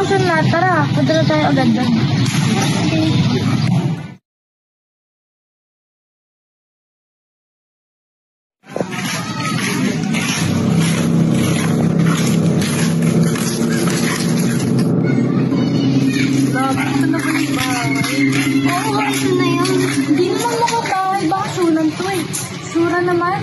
1,000 lahat. Tara, padala tayo agad doon. Ito na ba yung bahay? Oo, ito na yun. Hindi naman makatawa. Baka sunan to eh. Sura naman.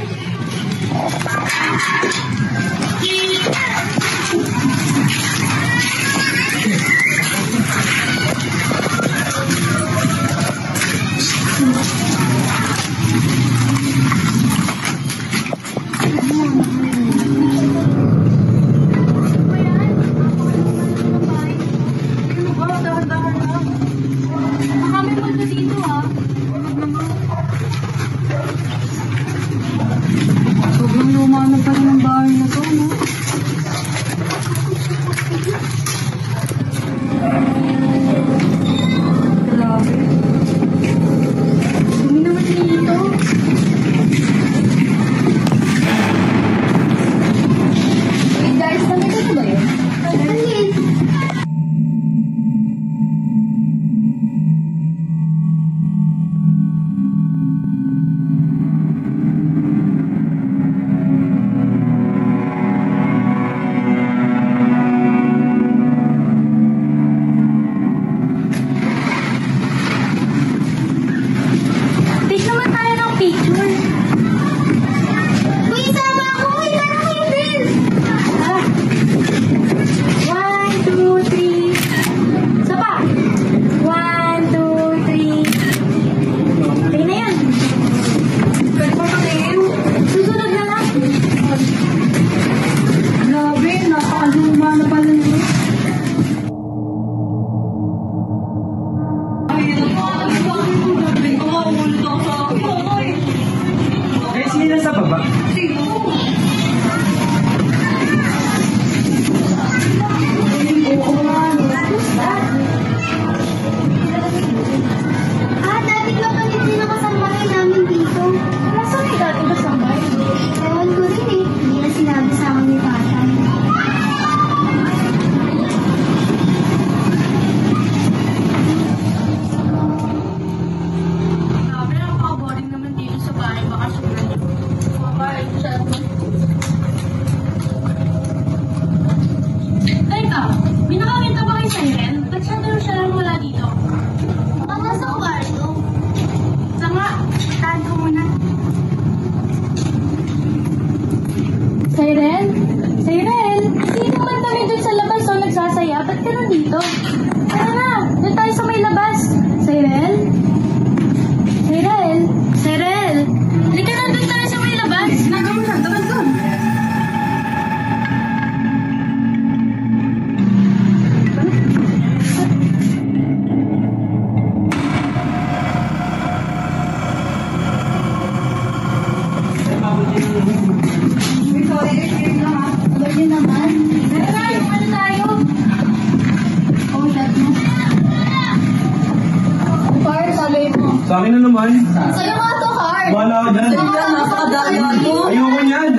Sobrang luma na pa rin ang bahay na to, no? Grabe. Dumi naman dito. Wait guys, nandito na ba yun? Nandito. Sa baba? Dati lang kami pinakasambay namin dito. Nasaan yung dati ba sambay? Ewan ko rin eh. Hindi na sinabi sa akin ni Tatay. Grabe, napaka-boring naman dito sa bahay. Baka sunan yun. Teka, may nakakita ba kayo sa Irene? Ba't siya lang wala dito? Baka sa kwarto. Sanga, tahan ko muna. Siren? Siren? Hindi naman kami dun sa labas o nagsasaya. Ba't ka nandito? Tara na, doon tayo sa may labas. Siren? Siren? Siren? Halika na, doon tayo sa may labas. Nagawa na, tara doon. Pwede naman. Tara, ano tayo? Oh, dad mo. Car, sabi mo. Sa akin na naman. Sa'yo nga to, Car. Wala ka dyan. Napakadaan mo. Ayoko yan.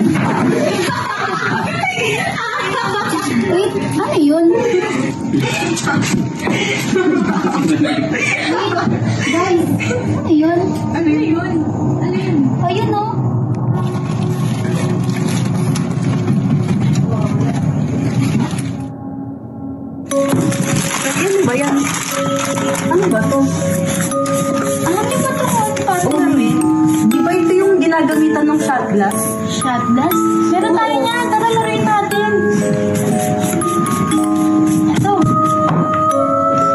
Wait, ano yun? Guys, ano yun? Ano yun? Ano yun? Ayun o. Ano ba yan? Ano ba to? Alam niyo ba ito kung paano Oo. namin? Di ba ito yung ginagamitan ng shot glass? Shot glass? Meron tayo niyan. Tara, laruin natin. Ito.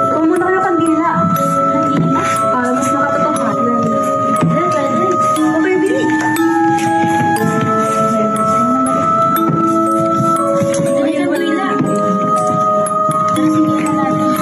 Ikaw muna kayo kandila. Kanina. Para mas nakatotohanan. Pwede, pwede. Okay, bili. Dali na, wala. Sige na natin.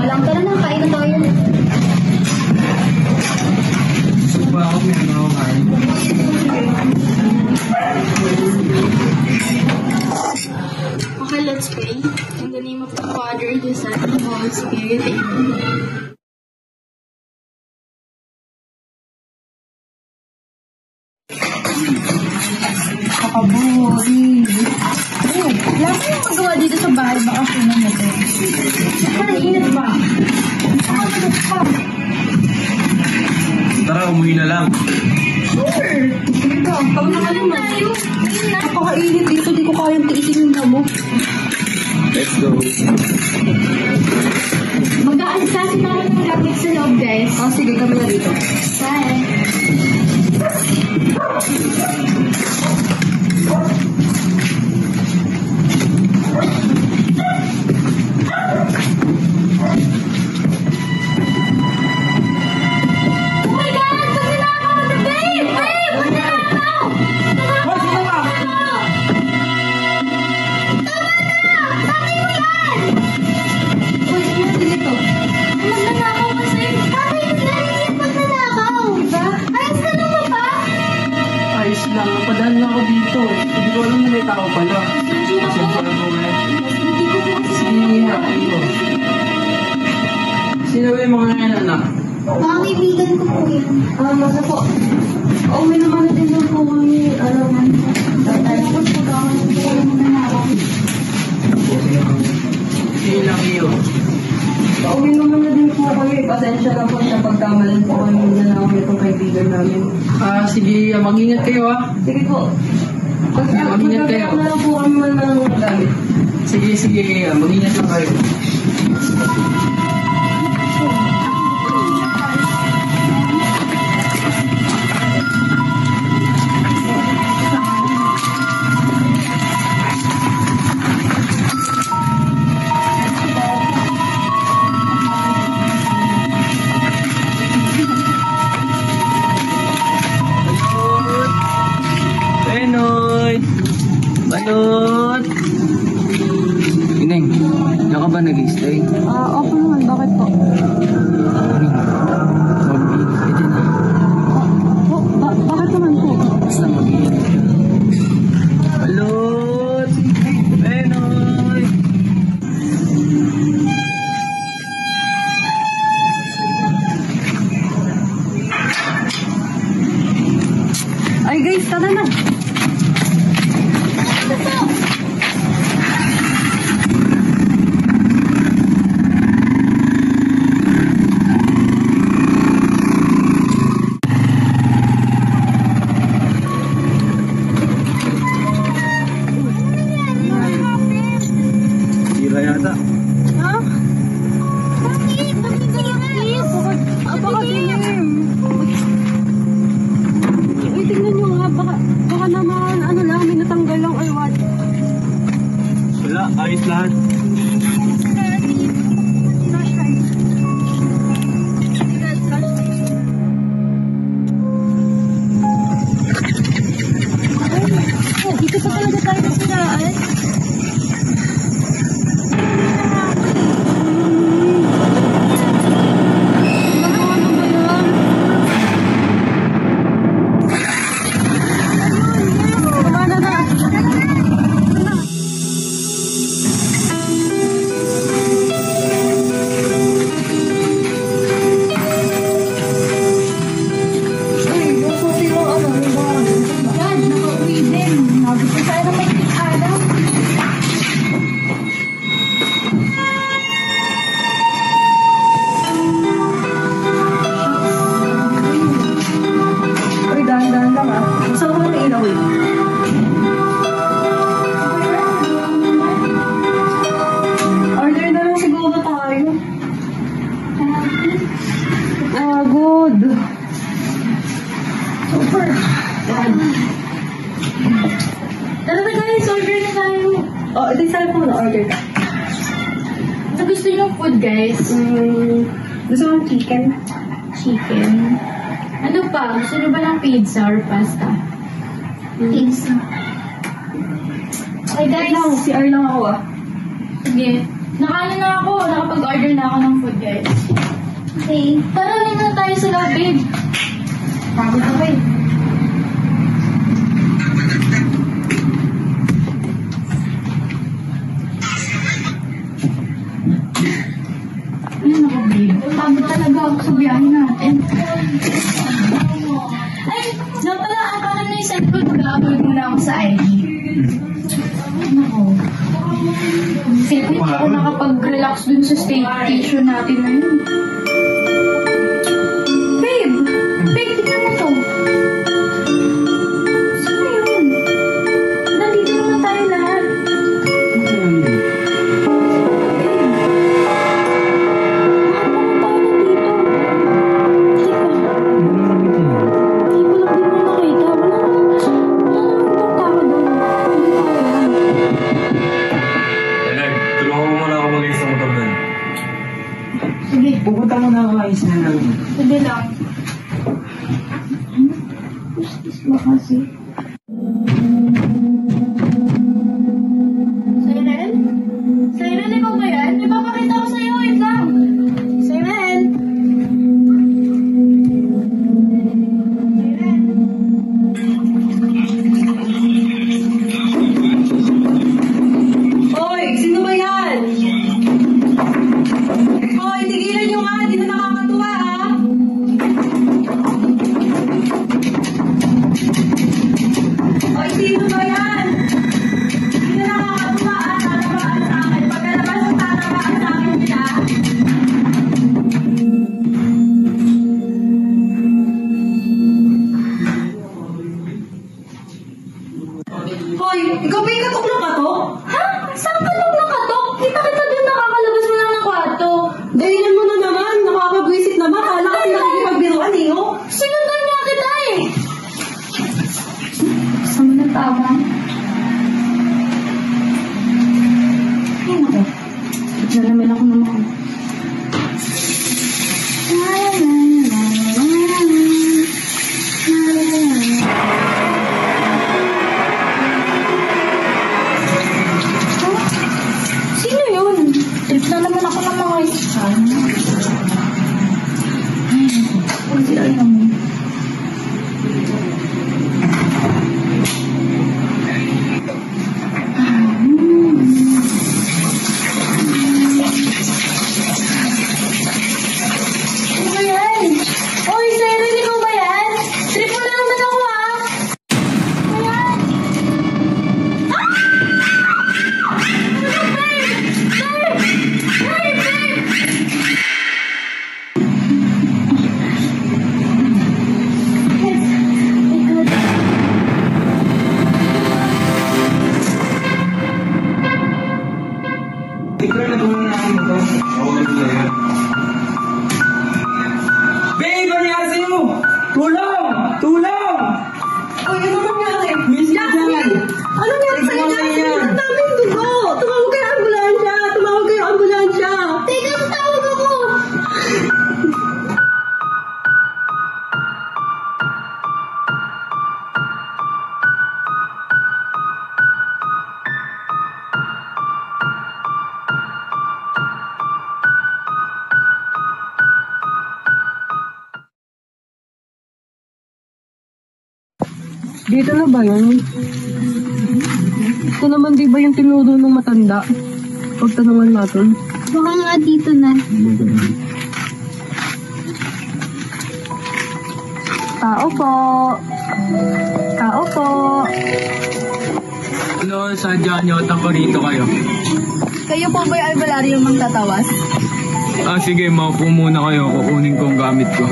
lang. Tara na, kain na tayo. Gusto ba ako meron ako kain? Okay, let's pray. In the name of the Father, the Son, and the Holy Spirit. Amen. Kakaburi. Wala ko yung magawa dito sa bahay. Baka sunan na ito. Parang init ba? Nakakalit pa. Tara, umuwi na lang. Sure. Ikaw, pag nakalim tayo. Napakainit dito. Di ko kayang tiisin yung damo. Let's go. Mag-aalis kasi namin ng gamit sa loob, guys. Oh, sige, kami na dito. Bye. Oh my God! Pagkakataon! Babe! Babe! Pagkakataon! Uy, ano dito? Magnanakaw kasi. Tatay, hindi magnanakaw. Diba? Ayos ka naman ba? Ayos lang. Napadaan lang ako dito eh. Hindi ko alam na may tao pala. Hindi ako. Siyempre ako eh. Hindi ko po kasi. Sige, kayo. Sino ba yung mga anak? Mga kaibigan ko po yan. Basta po. May naman din lang po kami. Alaman po. Tapos po kami po yung magnanakaw. Sige lang iyo. Pauwi naman na din po kami. Pasensya lang po sa pagkamalan po kami na namin itong kaibigan namin. Sige, mag-ingat kayo ah. Sige po. Pag Mag-ingat kayo. na lang po kami man ng mga gamit. Sige, mag-ingat lang kayo. Benoy! Balot! Ineng, diyan ka ba nag-stay? Opo naman. Bakit po? Mag-ingat ka dyan ah. Bakit naman po? Basta mag-ingat ka. Balot! Benoy! Ay guys, tara na. Sira yata. Ha? Bakit? Please? Napakadilim. Uy, tingnan nyo nga. Baka naman, ano lang, may natanggal lang or what. Wala, ayos lahat. Dito pa talaga tayo nasiraan. Ano ba yan? Kumana na. Uy, yung puti mo, ano, yung mga yan, nakauwi din. Gusto tayo na may Adam. Uy, dahan-dahan lang ah. Gusto ko na ilaw eh. Order na lang siguro tayo. Good. Super. Yan. Tara na guys, order na tayo. Oh, ito yung cellphone na order ka. Ito gusto nyo food guys. Gusto mong chicken? Chicken. Ano pa? Gusto nyo ba ng pizza or pasta? Pizza. Okay Wait lang, guys. CR lang ako ah. Sige. Nakaano na ako. Nakapag-order na ako ng food Okay. Tara, na tayo sa loob, babe. Pagod ako eh. Ayun ako, babe. Pagod talaga ako sa biyahe natin. Ay, na pala, ang parang na-send ko, mag-upload muna ako sa ID. Nako. Kasi hindi ako nakapag-relax dun sa staycation natin ngayon. Babe! Babe, tignan mo to. Saan yun? Nandito naman tayo lahat. Pupunta mo na ako ayos na lang. Sige lang. Ba kasi? Siren? Siren, ikaw ba yan? Ipapakita ko sa'yo. Wait lang. Siren? Siren? Hoy, sino ba yan? Hoy, tigilan nyo nga, di na nakakatuwa ha. Hoy, sino ba yan? Di na nakakatuwa ha, tatabaan sa akin. Pagkalabas ang tatabaan sa akin sila. Hoy, ikaw ba yung katok na katok? Ha? Saan ka lang nakatok? Kita-kita dun nakakalabas mo lang ng kwarto. Dahilan mo na naman, nakakabwisit naman. Kala kasi nakikipagbiruan eh, oh. Sinundan niya kita eh. Saan mo na tama? Ay, naku. Bigla naman ako naman. Sino yun? Trip na naman ako ng mga ispan. Ay, sila yun. Ano ba yan? Oy, Cyril, ikaw ba yan? Trip mo na naman ako, ha? Ano yan? Ah! Ano, babe? Babe! Babe, babe! Ikaw na tulungan natin ito. Babe, ano nangyari sa'yo? Tulong! Tulong! Hoy, ano nangyari? Miss Jasmine! Ano nangyari sa'yo, Jasmine? Ang daming dugo! Tumawag kayo ambulansya! Tumawag kayo ambulansya! Teka, tatawag ako! Dito na ba yun? Ito naman di ba yung tinuro ng matanda? Pagtanungan natin. Baka nga dito na. Tao po. Tao po. Ano, sadya nyo, rito kayo. Kayo po ba yung albalaryong mang tatawas? Ah, sige, maupo muna kayo. Kukunin ko ang gamit ko.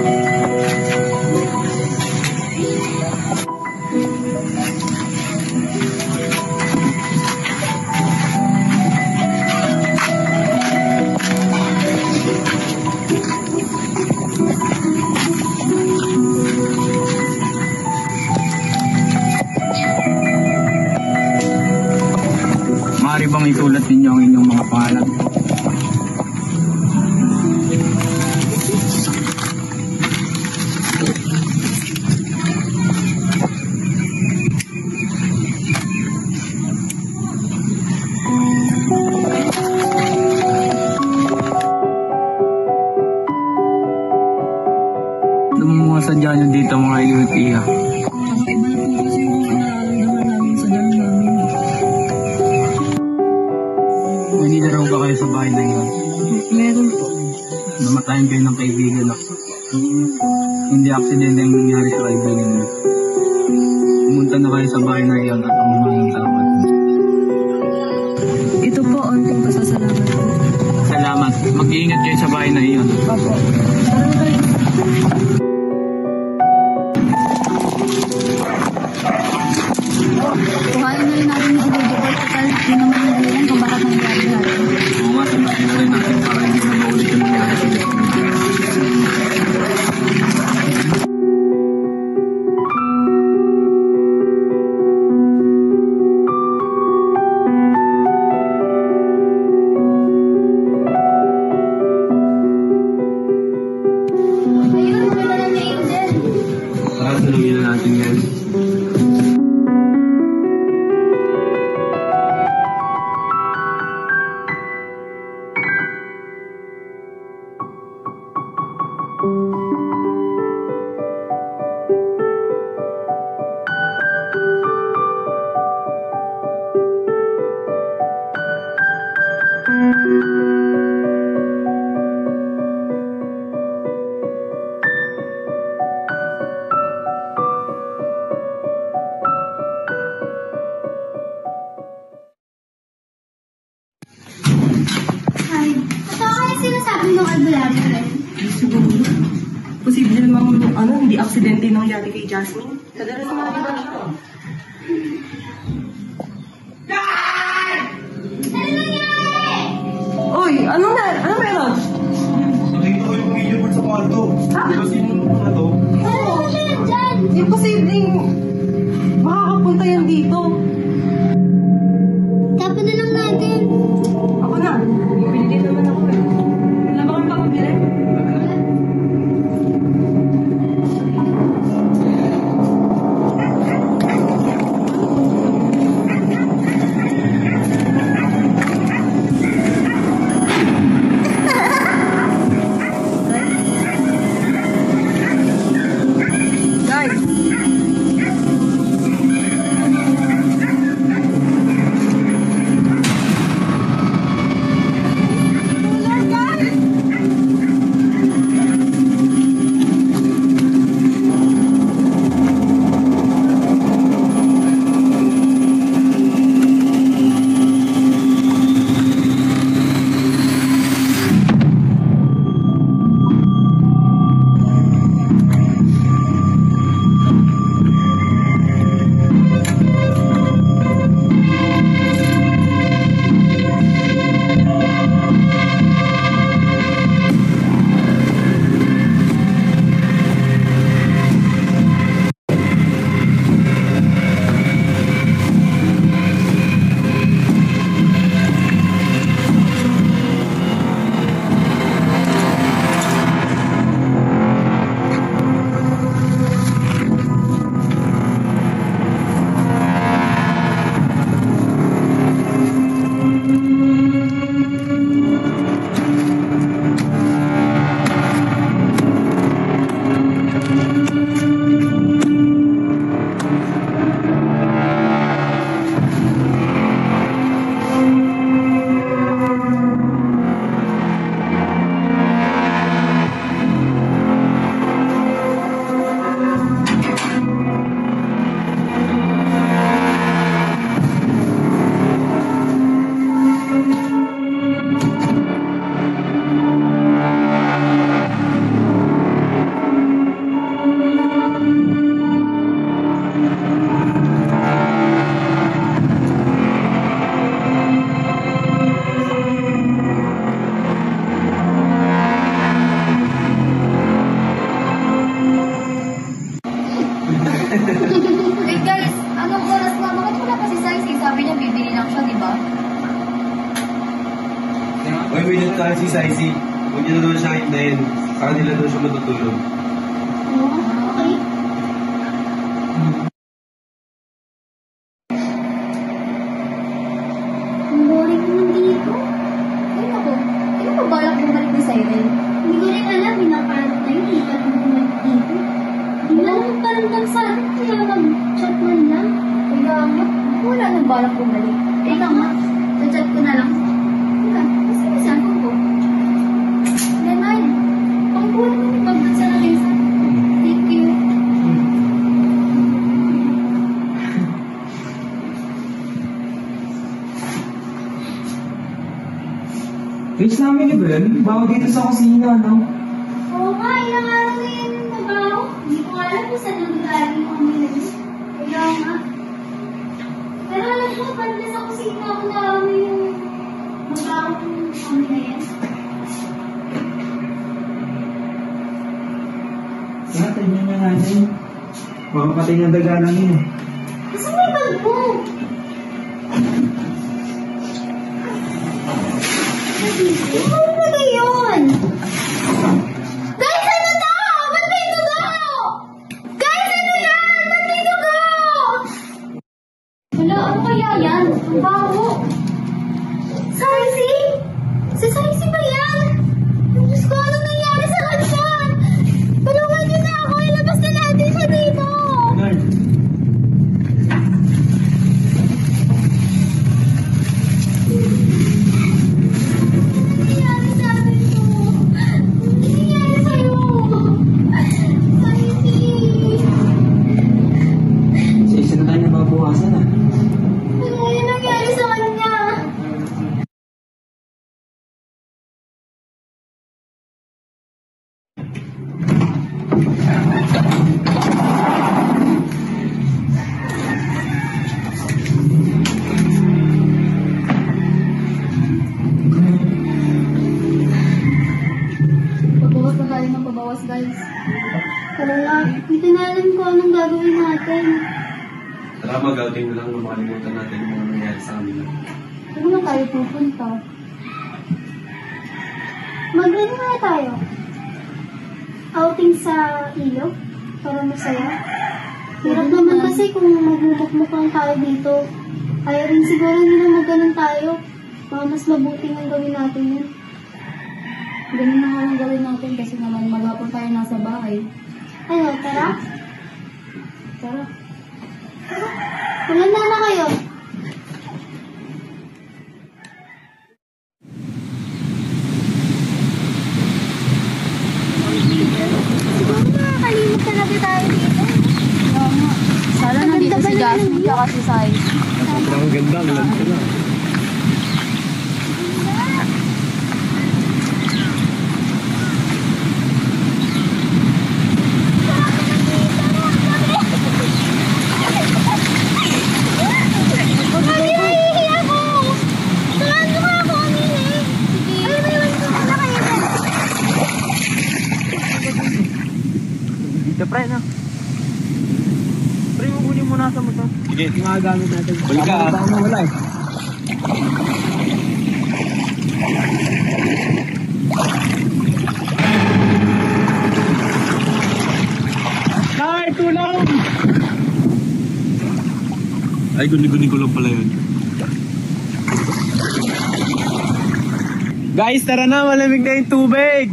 Maaari bang isulat ninyo ang inyong mga pangalan? dyan yung dito mga inuitiya. Kakaiba na po kasi yung nararamdaman namin sa dami namin. Manila raw ba kayo sa bahay na yun? Meron po. Namatayan kayo ng kaibigan ako. Hindi aksidente yung nangyari sa kaibigan mo. Pumunta na kayo sa bahay na iyon at ang mga tawad. Ito po, onting pasasalamat po. Salamat. Mag-iingat kayo sa bahay na iyon. Opo. Kuhain na rin natin yung video call. Total, yun naman yung dahilan kung bakit nangyari natin. Oo nga, sabihin na rin natin para hindi na maulit yung nangyari sa iyo. Ayun, wala na ni Angel. Tara, salungin na natin yan. Ay, totoo kaya sinasabi ng albularyo rin? Siguro. Posible namang hindi aksidente yung nangyari kay Jasmine. Kadala sa mga iba dito. Ano nangyari? Oy, ano meron? Nakita ko yung video mo sa kwarto. Di ba sino na to? Ano siya nandyan? Imposibleng makakapunta yan dito. Tapon na lang natin. Ako na. Bibili naman ako eh. Wala ba kang pamabili? Guys! Wait guys, anong oras na? Bakit wala pa si Saisi? Sabi niya bibili lang siya, di ba? Uy, minute tayo si Saisi. Huwag niyo na doon siya hintayin. Sa kanila doon siya matutulog. Oo, okay. Ang boring naman dito. Ay ako, hindi ko balak bumalik ni Siren. Hindi ko rin alam, pinaparot na yun. Hindi ka rin bumalik dito. ulan? Baka dito sa kusina, no? Oo nga, ilang araw na yan yung nabaho. Hindi ko alam kung saan ang galing ang minali. Kaya nga. Pero alam ko, banda sa kusina ako na yung mabaho ng kami na yan. Kaya, tignan niya natin. Baka patay ng daga lang yun. Kasi may bag mo. Ano ba yun? Guys, ano to? Ba't may dugo? Guys, ano yan? Ba't may dugo? Wala, ano kaya yan? Ang baho. Sarsi? Si Sarsi ba yan? Diyos ko, anong nangyari sa kanya? Tulungan niyo na ako. Ilabas na natin siya dito. Bernard. Ano nangyari sa atin to? Ano nangyari sa'yo? Sarsi. Sa isa na tayo nababawasan, ah. Ano yung nangyari sa kanya? Pabawas na tayo ng pabawas, guys. Wala. Hindi ko na alam kung anong gagawin natin. Tara, mag-outing na lang na makalimutan natin yung mga nangyari sa kanila. Saan na tayo pupunta? Mag-ano nga tayo? Outing sa ilog? Para masaya? Hirap naman kasi kung magmumukmuk lang tayo dito. Kaya rin siguro nila mag-ganon tayo. Baka mas mabuti ang gawin natin yun. Ganun na nga lang gawin natin kasi naman maghapon tayo nasa bahay. Ano, tara? Tara. Wala na kayo. Siguro makakalimot talaga tayo dito. Oo nga. Sana nandito si Jasmine ka kasi Sai. Sobrang ganda, ang ganda na. Dito, pre, no? Pre, kukunin mo nasa motor. Sige. Yung mga gamit natin. Balik ka, ah. Baka mawala, eh. Ay, tulong! Ay, guni-guni ko lang pala yun. Guys, tara na, malamig na yung tubig!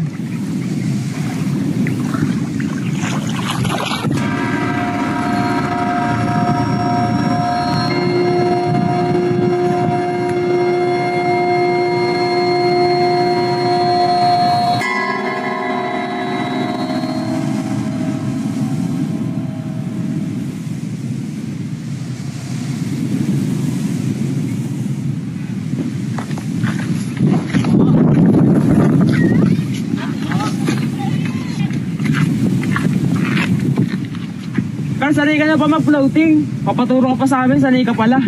Carl, sanay ka na pa mag-floating. Papaturo ka pa sa amin, sanay ka pala.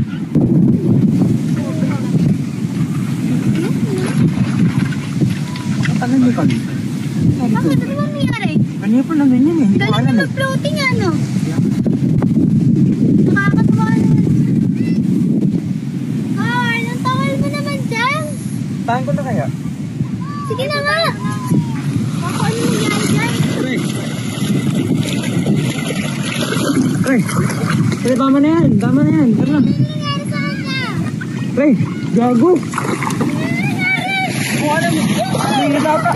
Ano nyo ka? Bakit? Ano ba nangyari? Kanina pa naman yun eh. Hindi ko Galing alam na eh. mag-floating ano? Nakakatawa naman. Carl, ang tawal mo naman dyan. Tahan ko na kaya? Sige na nga. Baka ano nangyari dyan? Pre, pre, tama na yan. Tama na yan. Tara na. Ano nangyari sa kanya? Pre, gago. Ano nangyari? Kung alam mo. Hindi na dapat.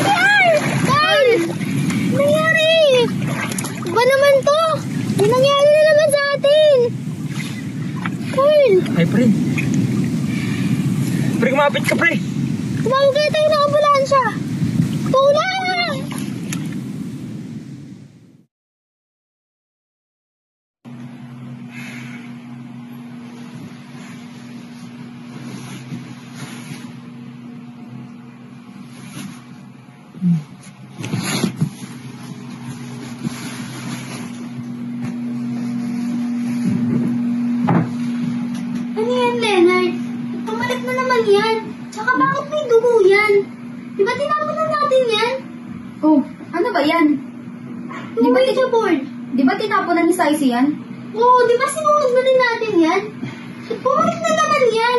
Carl! Nangyari! Ba naman to? May nangyari na naman sa atin! Carl! Ay, pre. Pre, kumapit ka, pre. Tumawag kayo tayo ng ambulansya! Tulong! Ano yan, Leonard? Pumalit na naman yan. Tsaka bakit may dugo yan? Di ba tinapon na natin yan? Oh, ano ba yan? Di ba ito board? Di ba tinapon na ni Saisi yan? Oo, di ba sinunog na din natin yan? Pumalit na naman yan.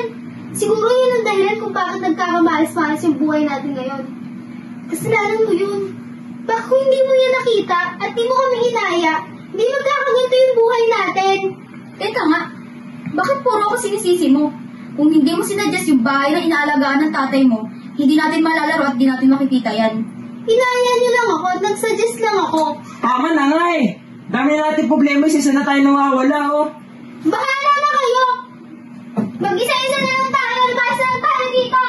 Siguro yun ang dahilan kung bakit nagkakamalas-malas yung buhay natin ngayon. Kasalanan mo yun. Baka kung hindi mo yan nakita at di mo kami hinaya, hindi magkakaganto yung buhay natin. Teka nga, bakit puro ako sinisisi mo? Kung hindi mo sinadjust yung bahay na inaalagaan ng tatay mo, hindi natin malalaro at di natin makikita yan. Hinaya niyo lang ako at nagsuggest lang ako. Tama na nga eh. Dami natin problema, isa na tayo nawawala, oh. Bahala na kayo! Mag-isa-isa na lang tayo, labas na lang tayo dito!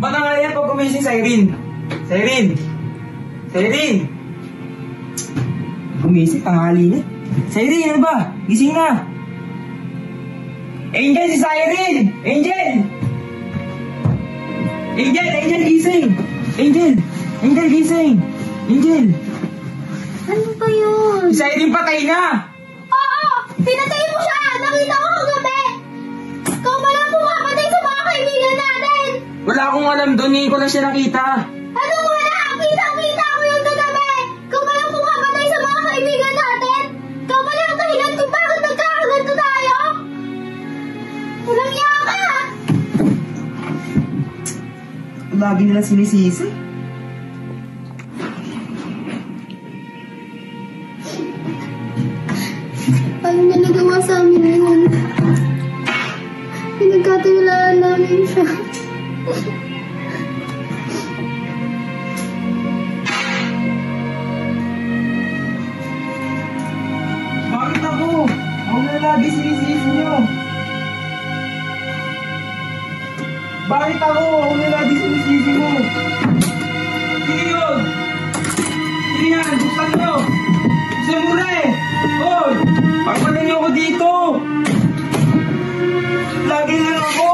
Ba't nga yan pag gumising sa Irene? Sa Irene! Sa Irene! Gumising, tanghali na. Sa Irene, ano ba? Gising na! Angel, si Siren! Angel! Angel! Angel, gising! Angel! Angel, gising! Angel! Ano ba yun? Si Siren patay na! Oo! Pinatay mo siya! Nakita ko kagabi! Ikaw ba lang pumapatay sa mga kaibigan natin? Wala akong alam doon, ngayon ko lang siya nakita. Anong wala? Kita-kita ko yung kagabi! Ikaw ba lang pumapatay sa mga kaibigan natin? Ikaw ba lang ang dahilan kung bakit nagkakaganto tayo? Walang iya ka! Lagi nila sinisisi. Paano niya nagawa sa amin yun? Pinagkatiwalaan namin siya. Bakit ako? Ako na lagi sinisisi nyo. Bakit ako? Ako na lagi sinisisi mo. Sige yun! Sige yan! Buksan nyo! Buksan mo na eh! Hoy! Pagpalan nyo ako dito! Lagi lang ako!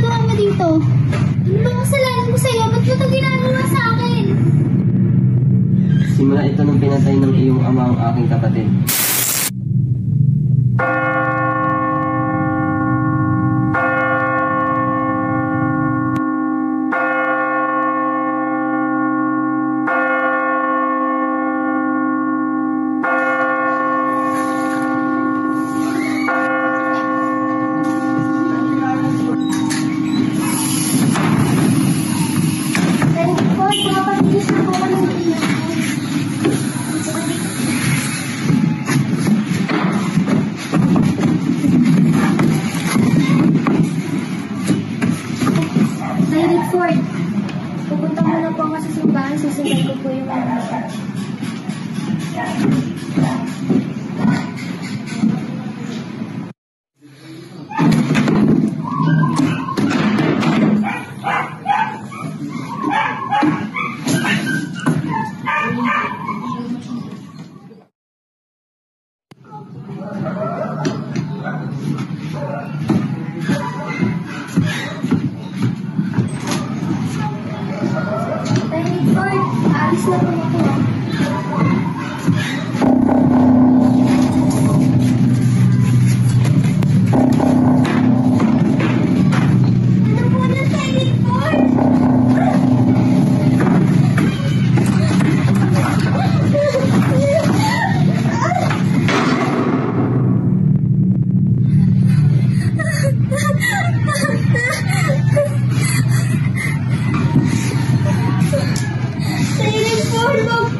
ginagawa mo dito? Ano ba kasalanan ko sa'yo? Ba't mo ito ginagawa sa akin? Simula ito nung pinatay ng iyong ama ang aking kapatid. Boss, makapagilis na po ako ng iyak ko. Direct Ford, pupunta muna po ako sa simbahan. Susundan ko po yung mga message. Direct Ford, aalis na po ako. Ano po na, Direct Ford? Direct Ford, wag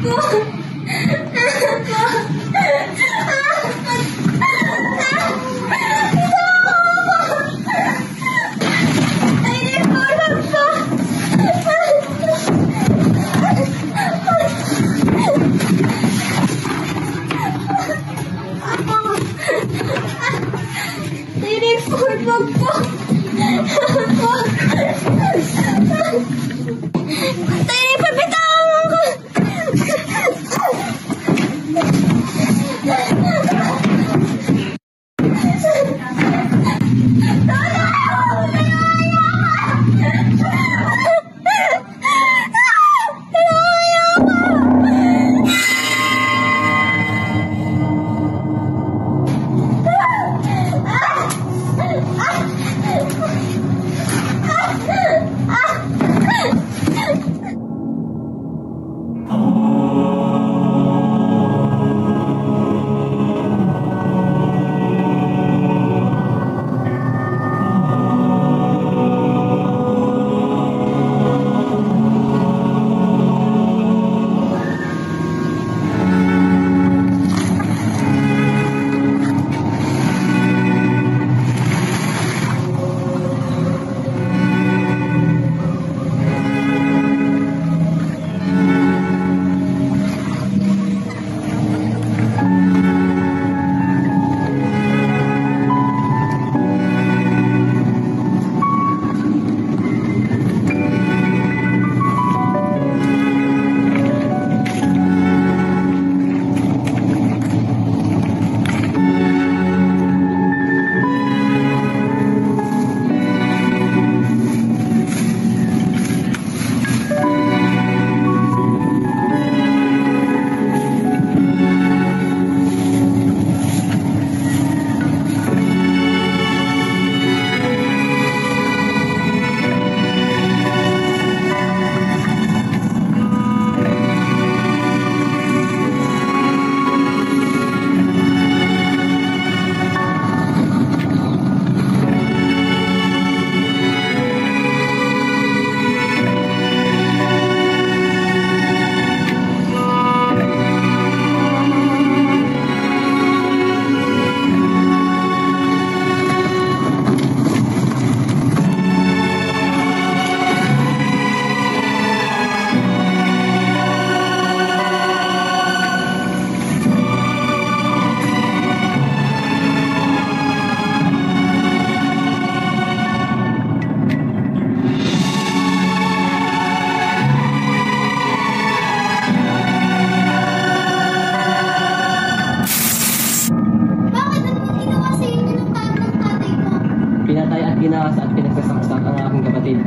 kapatid.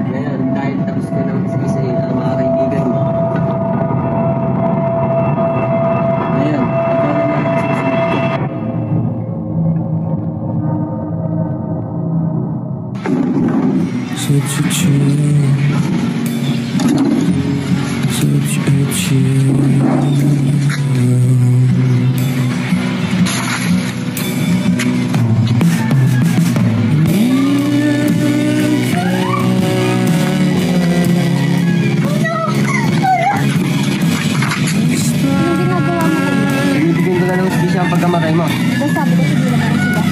Ngayon, dahil tapos ko ng isa-isahin ang mga kaibigan mo. Ngayon, ikaw naman ang susunod ko. Such a change, such a change. Binibigyan ko na ng hustisya ang pagkamatay mo. Sabi ko, sige naman sila.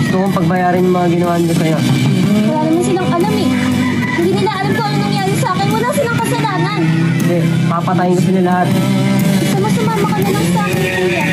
Gusto kong pagbayarin yung mga ginawa nila sa'yo. Wala naman silang alam eh. Hindi nila alam kung anong nangyari sa akin. Wala silang kasalanan. Hindi, papatayin ko sila lahat. Gusto mo sumama ka na lang sa akin, kuya.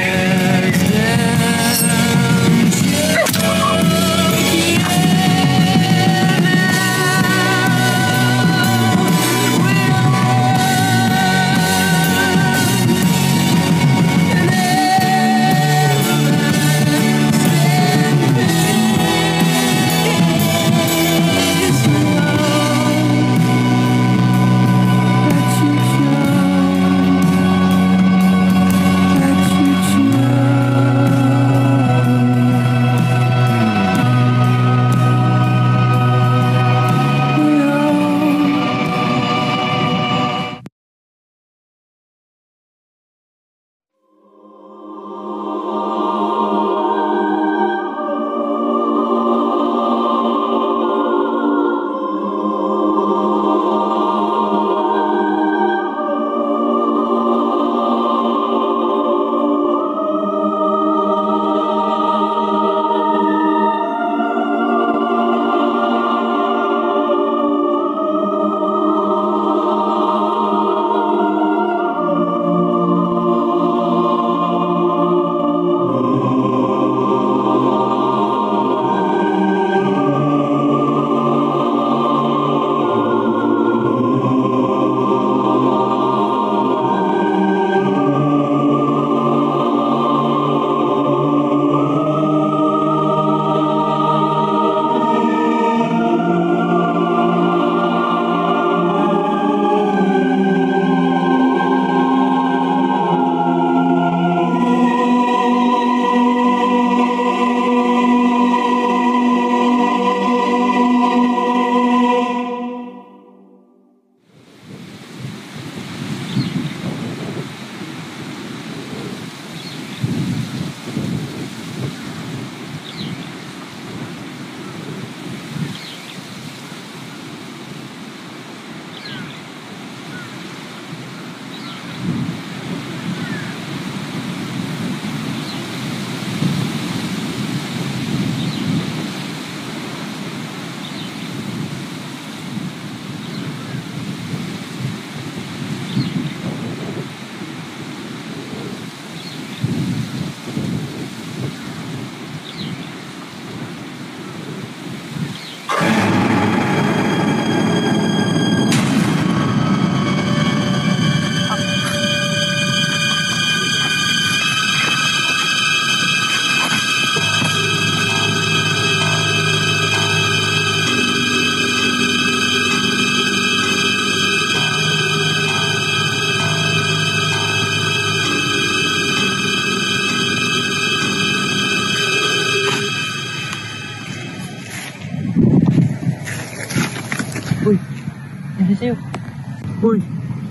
Uy,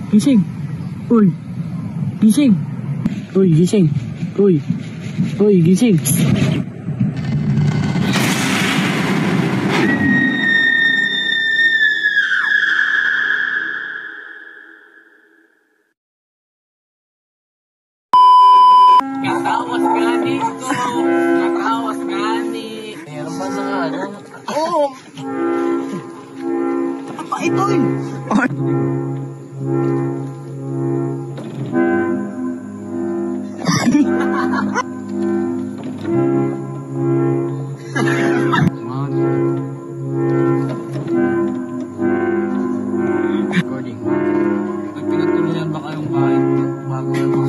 gising! Uy, gising! Uy, gising! Uy, gising! Natawas gani ito! Natawas gani! Meron ba na ano? Oo! Pa ito eh! Recording. Nagpinagtuluyan ba kayong bahay bago ano?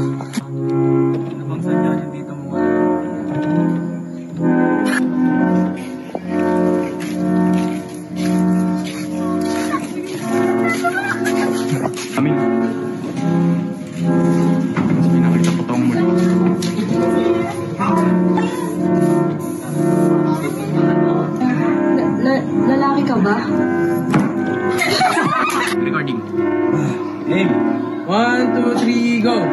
Ano bang sadya niyo dito mo? ka ba? Recording. Game. 1, 2, 3, go!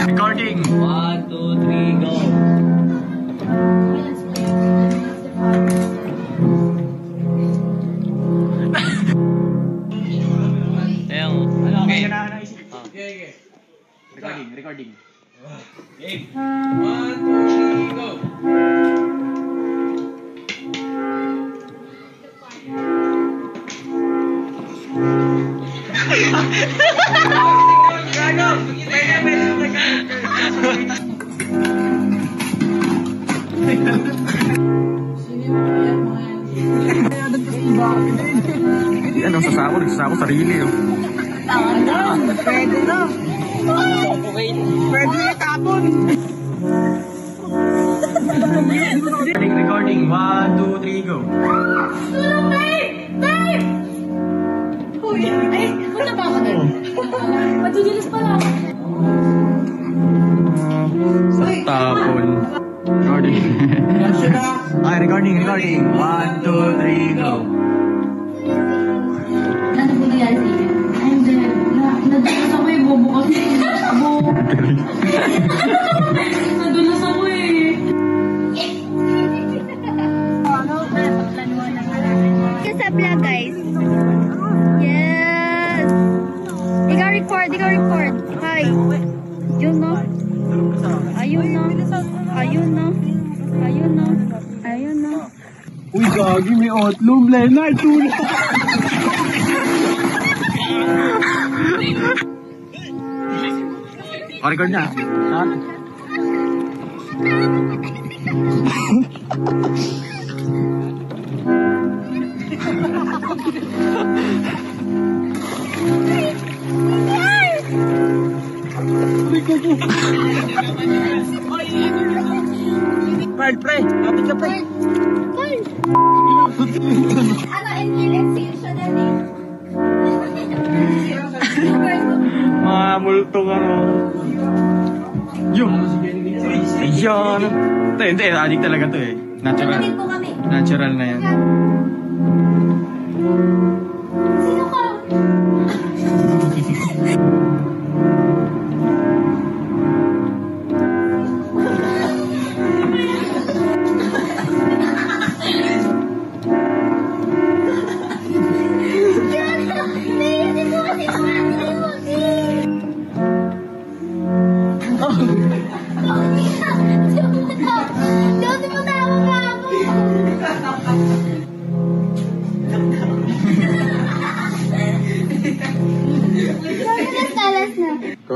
Recording. 1, 2, 3, go. Okay. Okay. Recording. Game. 1, 2, 3, go! Yan, ang sasako, nagsasako sarili. Oh. Recording. 1, 2, 3, go! Uy, ay, punta pa ako doon. Matudulas pala ako. Tapon. Recording. Okay, recording. 1, 2, 3, go. Ano po nangyari sa inyo? I'm dead. Nadulas ako eh, bobo kasi. Nadulas ako eh. What's up vlog, guys? Yes! Ikaw record. Hi! Yun no? Ayun no? Uy, gagi, may otlum. Leonard, tulad. Record na. Pre. Kapit ka, pre. Ano, exhibition na din? Mga multong ano. Yung. Ayun. Hindi, addict talaga to eh. Natural. Kapatid po kami. Natural na yan. Sino ka?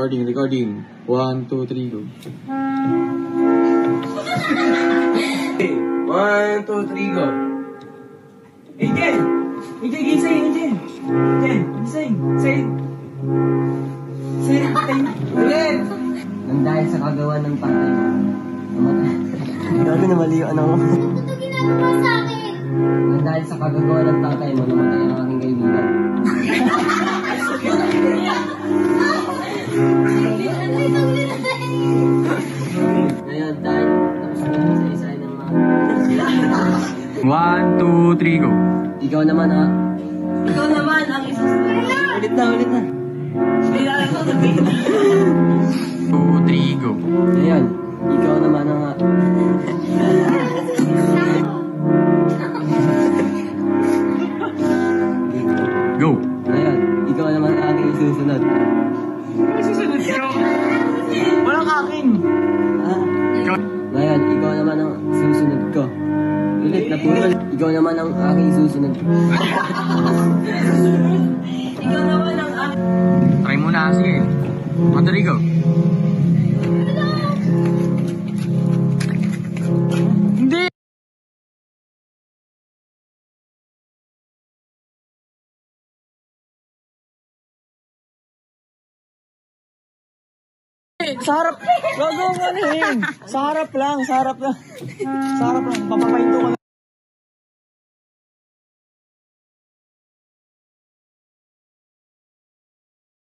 Recording. 1, 2, 3, go. 1, 2, 3, go! Jen! Gising! Ulit! Nang dahil sa kagawa ng tatay mo, namatay. Gabi na mali yung ano mo. Ito ginagawa sa akin. Nang dahil sa kagagawa ng tatay mo, namatay ang aking kaibigan. Ngayon, dahil tapos ko na sa isa ng mga... 1, 2, 3, go. Ikaw naman, ha? Ikaw naman ang isusunod. Ulit na. Kailangan ko sabihin. 2, 3, go. Ngayon, ikaw naman ang... Go. Ngayon, ikaw naman ang aking isusunod. Walang akin! Ah. Ngayon, ikaw naman ang susunod ko. Ulit, napulol. Ikaw naman ang aking susunod. Ikaw naman ang Try muna, sige. 1, 2, 3, go. Hindi! Sa harap! Wag mo ano. Sa harap lang. Papapahinto ko lang.